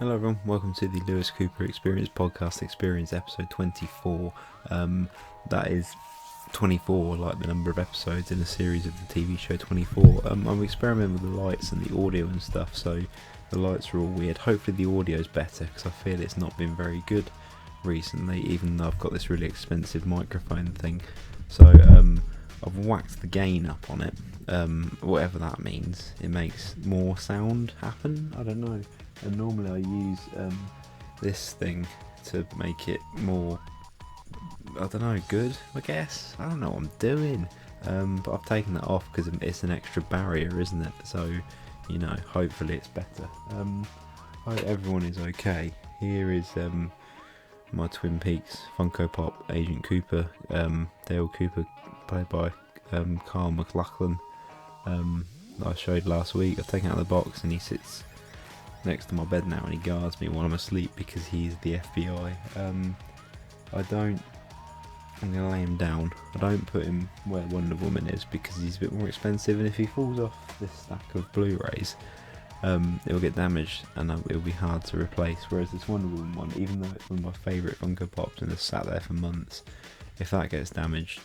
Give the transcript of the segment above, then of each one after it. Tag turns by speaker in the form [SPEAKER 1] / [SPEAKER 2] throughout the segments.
[SPEAKER 1] Hello everyone, welcome to the Lewis Cooper Experience Podcast Experience episode 24. That is 24, like the number of episodes in a series of the TV show 24. I'm experimenting with the lights and the audio and stuff, so the lights are all weird. Hopefully the audio's better, because I feel it's not been very good recently, even though I've got this really expensive microphone thing. So I've whacked the gain up on it, whatever that means. It makes more sound happen, I don't know. And normally I use this thing to make it more, I don't know, good, I guess. I don't know what I'm doing. But I've taken that off because it's an extra barrier, isn't it? So, you know, hopefully it's better. I hope everyone is okay. Here is my Twin Peaks Funko Pop Agent Cooper, Dale Cooper, played by Carl McLachlan, that I showed last week. I've taken out of the box and he sits next to my bed now and he guards me while I'm asleep because he's the FBI. I'm going to lay him down. I don't put him where Wonder Woman is because he's a bit more expensive, and if he falls off this stack of Blu-rays, it'll get damaged and it'll be hard to replace. Whereas this Wonder Woman one, even though it's one of my favourite Funko Pops and it's sat there for months, if that gets damaged,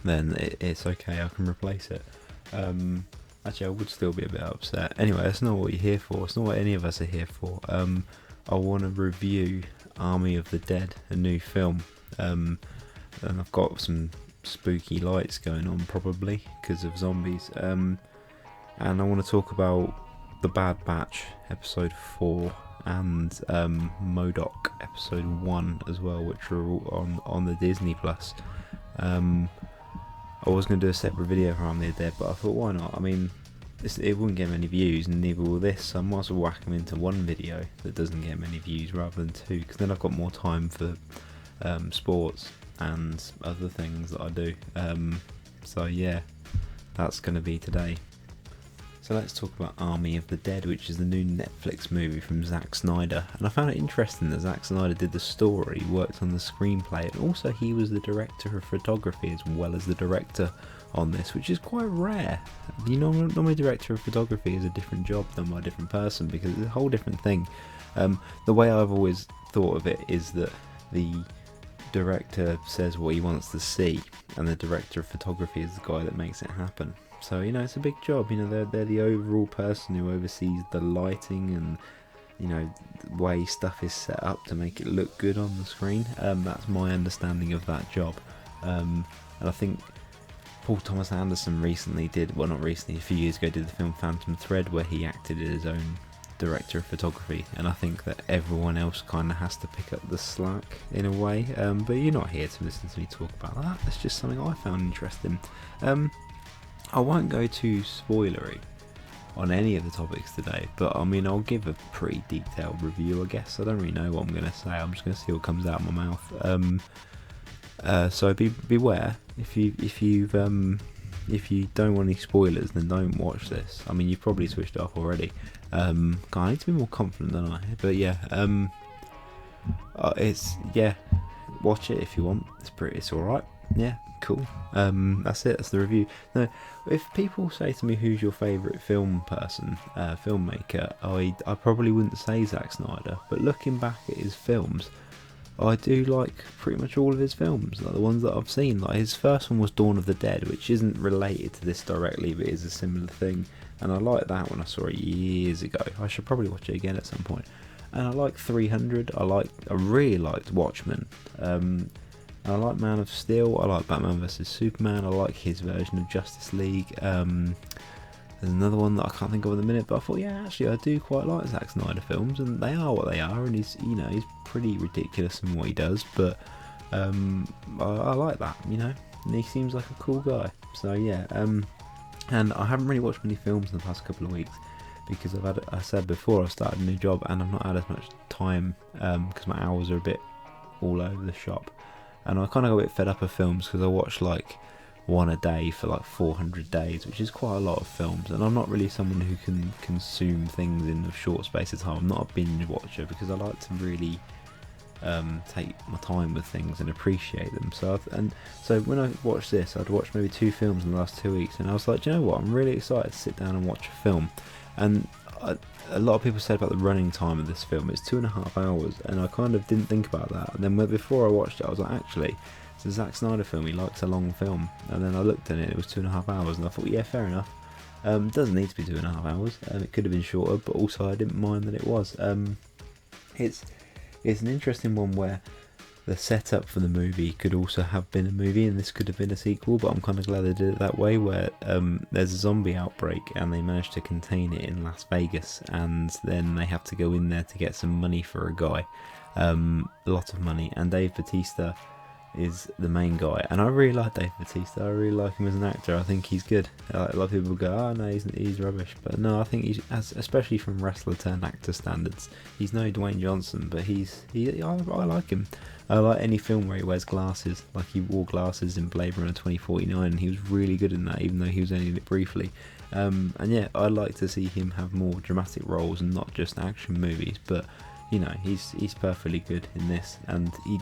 [SPEAKER 1] then it's okay, I can replace it. Actually, I would still be a bit upset. Anyway, that's not what you're here for. It's not what any of us are here for. I want to review Army of the Dead, a new film. And I've got some spooky lights going on, probably, because of zombies. And I want to talk about The Bad Batch, episode 4, and MODOK, episode 1 as well, which are all on the Disney+. I was going to do a separate video for Army of the Dead, but I thought, why not? I mean, it wouldn't get many views, and neither will this, so I might as well whack them into one video that doesn't get many views rather than two, because then I've got more time for sports and other things that I do. So yeah, that's going to be today. So let's talk about Army of the Dead, which is the new Netflix movie from Zack Snyder. And I found it interesting that Zack Snyder did the story, worked on the screenplay, and also he was the director of photography as well as the director on this, which is quite rare. You know, normally director of photography is a different job done by a different person because it's a whole different thing. The way I've always thought of it is that the director says what he wants to see, and the director of photography is the guy that makes it happen. So, you know, it's a big job. You know, they're the overall person who oversees the lighting and, you know, the way stuff is set up to make it look good on the screen. That's my understanding of that job. And I think Paul Thomas Anderson recently did, well, not recently, a few years ago, did the film Phantom Thread, where he acted as his own director of photography. And I think that everyone else kind of has to pick up the slack in a way. But you're not here to listen to me talk about that. That's just something I found interesting. I won't go too spoilery on any of the topics today, but I mean, I'll give a pretty detailed review, I guess. I don't really know what I'm going to say. I'm just going to see what comes out of my mouth. So beware. If you don't want any spoilers, then don't watch this. I mean, you've probably switched it off already. I need to be more confident than I. But yeah, watch it if you want. It's all right. Yeah, cool. That's it. That's the review. Now, if people say to me, "Who's your favourite film person, filmmaker?" I probably wouldn't say Zack Snyder. But looking back at his films, I do like pretty much all of his films, like the ones that I've seen. Like his first one was Dawn of the Dead, which isn't related to this directly, but is a similar thing. And I liked that when I saw it years ago. I should probably watch it again at some point. And I like 300. I really liked Watchmen. I like Man of Steel. I like Batman vs Superman. I like his version of Justice League. There's another one that I can't think of at the minute, but I thought, yeah, actually, I do quite like Zack Snyder films, and they are what they are. And he's pretty ridiculous in what he does, but I like that, you know. And he seems like a cool guy. So yeah. And I haven't really watched many films in the past couple of weeks because I said before, I started a new job and I've not had as much time because my hours are a bit all over the shop. And I kind of got a bit fed up of films because I watch like one a day for like 400 days, which is quite a lot of films. And I'm not really someone who can consume things in a short space of time. I'm not a binge watcher because I like to really take my time with things and appreciate them. So when I watched this, I'd watched maybe 2 films in the last 2 weeks, and I was like, do you know what? I'm really excited to sit down and watch a film. And a lot of people said about the running time of this film. It's 2.5 hours, and I kind of didn't think about that. And then before I watched it, I was like, actually, it's a Zack Snyder film. He likes a long film. And then I looked at it. It was 2.5 hours, and I thought, yeah, fair enough. It doesn't need to be 2.5 hours. It could have been shorter, but also I didn't mind that it was. It's an interesting one where the setup for the movie could also have been a movie, and this could have been a sequel, but I'm kind of glad they did it that way, where there's a zombie outbreak and they managed to contain it in Las Vegas, and then they have to go in there to get some money for a guy, a lot of money, and Dave Bautista is the main guy, and I really like Dave Bautista. I really like him as an actor. I think he's good. A lot of people go, oh no, he's rubbish, but no, I think especially from wrestler turned actor standards, he's no Dwayne Johnson, but I like him. I like any film where he wears glasses, like he wore glasses in Blade Runner 2049, and he was really good in that, even though he was only in it briefly. And yeah, I'd like to see him have more dramatic roles and not just action movies, but you know, he's perfectly good in this, and he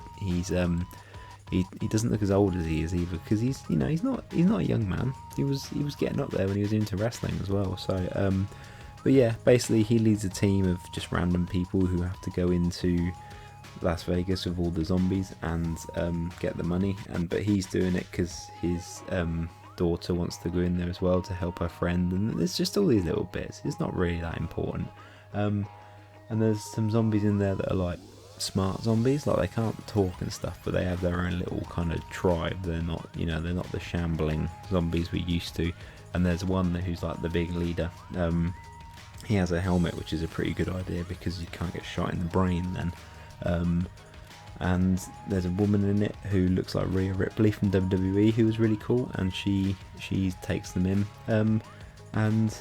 [SPEAKER 1] doesn't look as old as he is either, because he's not a young man. He was getting up there when he was into wrestling as well. So but yeah, basically he leads a team of just random people who have to go into Las Vegas with all the zombies and get the money, but he's doing it because his daughter wants to go in there as well to help her friend, and it's just all these little bits. It's not really that important. And there's some zombies in there that are like smart zombies, like they can't talk and stuff, but they have their own little kind of tribe. They're not the shambling zombies we used to. And there's one who's like the big leader. He has a helmet, which is a pretty good idea because you can't get shot in the brain then. And there's a woman in it who looks like Rhea Ripley from WWE, who was really cool, and she takes them in. And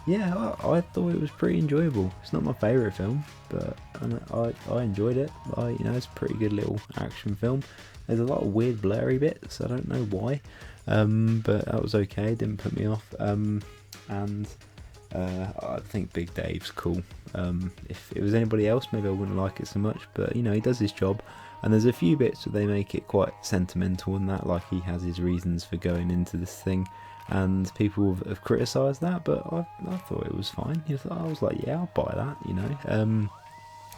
[SPEAKER 1] yeah, I thought it was pretty enjoyable. It's not my favourite film, but I enjoyed it. It's a pretty good little action film. There's a lot of weird blurry bits, I don't know why, but that was okay, it didn't put me off. And I think Big Dave's cool. If it was anybody else, maybe I wouldn't like it so much, but he does his job. And there's a few bits that they make it quite sentimental and that, like he has his reasons for going into this thing, and people have criticised that, but I thought it was fine. I was like, yeah, I'll buy that.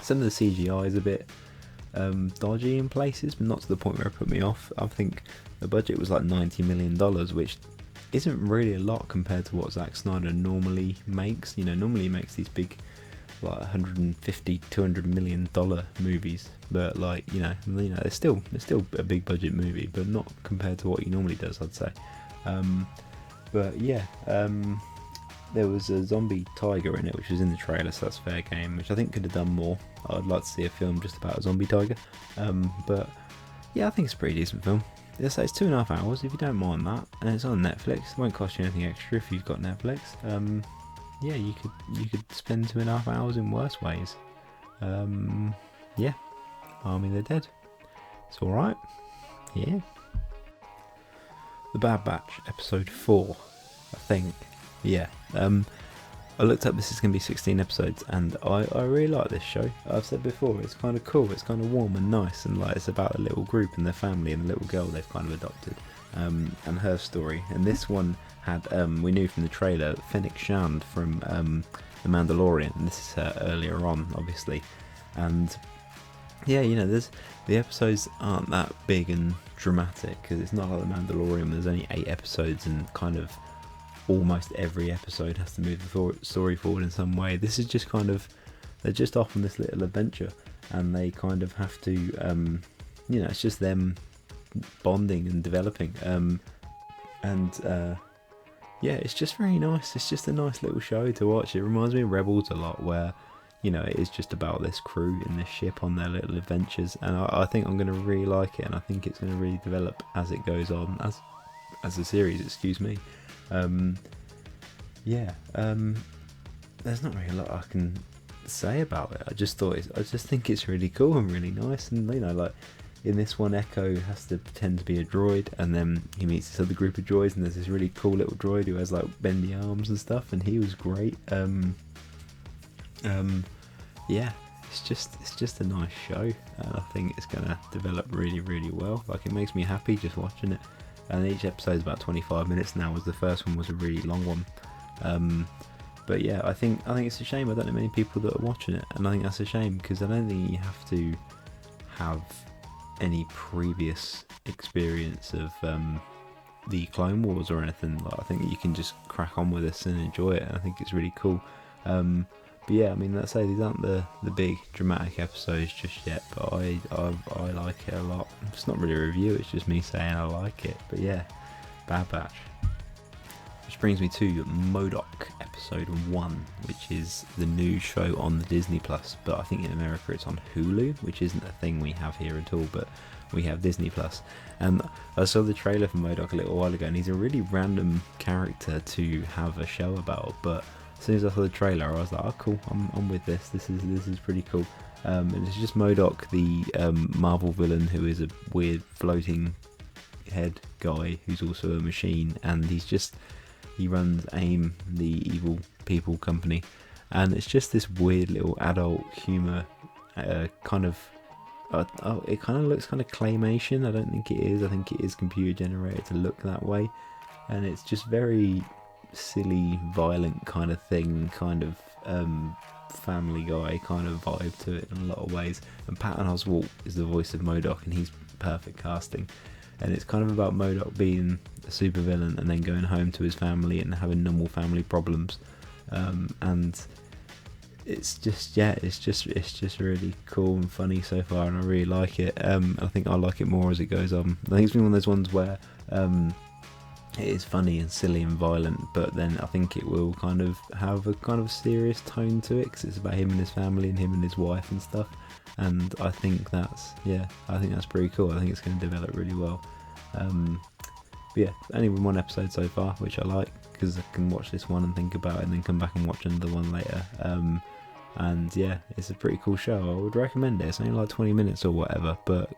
[SPEAKER 1] Some of the CGI is a bit dodgy in places, but not to the point where it put me off. I think the budget was like $90 million, which isn't really a lot compared to what Zack Snyder normally makes. Normally he makes these big, like $150-200 million movies, but it's still a big budget movie, but not compared to what he normally does, I'd say. But yeah, there was a zombie tiger in it, which was in the trailer, so that's fair game, which I think could have done more. I'd like to see a film just about a zombie tiger. But yeah, I think it's a pretty decent film. It's 2.5 hours, if you don't mind that, and it's on Netflix. It won't cost you anything extra if you've got Netflix. Yeah, you could spend 2.5 hours in worse ways. Yeah, Army of the Dead. It's alright. Yeah. The Bad Batch, episode 4, I think. Yeah. I looked up, this is going to be 16 episodes, and I really like this show. I've said before, it's kind of cool, it's kind of warm and nice, and it's about a little group and their family and the little girl they've kind of adopted, and her story. And this one had, we knew from the trailer, Fennec Shand from The Mandalorian, and this is her earlier on, obviously. And yeah, the episodes aren't that big and dramatic, because it's not like The Mandalorian. There's only 8 episodes, and kind of almost every episode has to move the story forward in some way. This is just kind of, they're just off on this little adventure, and they kind of have to, it's just them bonding and developing. Yeah, it's just very nice. It's just a nice little show to watch. It reminds me of Rebels a lot, where it is just about this crew in this ship on their little adventures, and I think I'm going to really like it, and I think it's going to really develop as it goes on, as a series, excuse me. There's not really a lot I can say about it. I just think it's really cool and really nice, and in this one, Echo has to pretend to be a droid, and then he meets this other group of droids, and there's this really cool little droid who has bendy arms and stuff, and he was great. Yeah, it's just a nice show, and I think it's gonna develop really, really well. It makes me happy just watching it. And each episode's about 25 minutes now, as the first one was a really long one. But yeah, I think it's a shame I don't know many people that are watching it, and I think that's a shame because I don't think you have to have any previous experience of the Clone Wars or anything. Like, I think that you can just crack on with this and enjoy it, and I think it's really cool. But yeah, I mean, let's say these aren't the big dramatic episodes just yet, but I like it a lot. It's not really a review, it's just me saying I like it. But yeah, Bad Batch. Which brings me to MODOK episode 1, which is the new show on the Disney Plus, but I think in America it's on Hulu, which isn't a thing we have here at all, but we have Disney Plus. And I saw the trailer for MODOK a little while ago, and he's a really random character to have a show about, but as soon as I saw the trailer I was like, oh cool, I'm with this. This is pretty cool. And it's just MODOK, the Marvel villain, who is a weird floating head guy who's also a machine, and he runs AIM, the evil people company, and it's just this weird little adult humour kind of. It kind of looks kind of claymation. I don't think it is. I think it is computer generated to look that way, and it's just very silly, violent kind of thing, kind of Family Guy kind of vibe to it in a lot of ways. And Patton Oswalt is the voice of MODOK, and he's perfect casting. And it's kind of about MODOK being a supervillain and then going home to his family and having normal family problems. And it's just really cool and funny so far, and I really like it. I think I like it more as it goes on. I think it's been one of those ones where it is funny and silly and violent, but then I think it will kind of have a kind of serious tone to it because it's about him and his family and him and his wife and stuff. And I think that's pretty cool. I think it's going to develop really well. But yeah, only one episode so far, which I like because I can watch this one and think about it and then come back and watch another one later. And yeah, it's a pretty cool show. I would recommend it. It's only like 20 minutes or whatever, but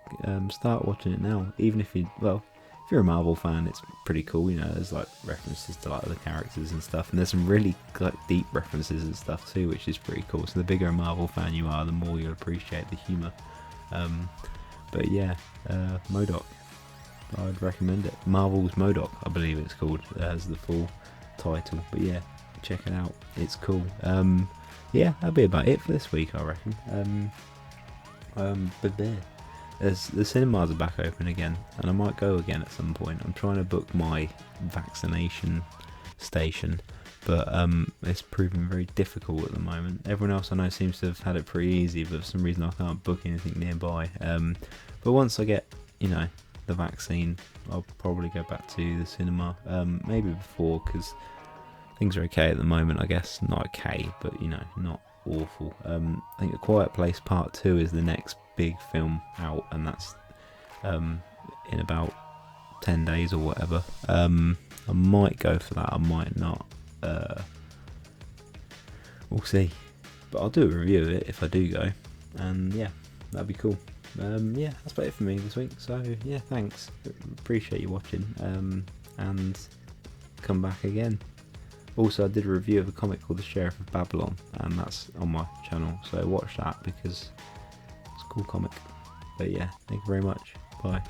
[SPEAKER 1] start watching it now. Even if you're a Marvel fan, it's pretty cool. You know, there's like references to like the characters and stuff, and there's some really like deep references and stuff too, which is pretty cool. So the bigger a Marvel fan you are, the more you'll appreciate the humour. But yeah, MODOK, I'd recommend it. Marvel's MODOK, I believe it's called, as the full title. But yeah, check it out. It's cool. Yeah, that'll be about it for this week, I reckon. But there. The cinemas are back open again, and I might go again at some point. I'm trying to book my vaccination station, but it's proving very difficult at the moment. Everyone else I know seems to have had it pretty easy, but for some reason I can't book anything nearby. But once I get, the vaccine, I'll probably go back to the cinema. Maybe before, because things are okay at the moment, I guess. Not okay, but not awful. I think A Quiet Place Part 2 is the next big film out, and that's in about 10 days or whatever. I might go for that, I might not. We'll see, but I'll do a review of it if I do go, and yeah, that'd be cool. Yeah, that's about it for me this week, so yeah, thanks, appreciate you watching, and come back again. Also, I did a review of a comic called The Sheriff of Babylon, and that's on my channel, so watch that because it's a cool comic. But yeah, thank you very much. Bye.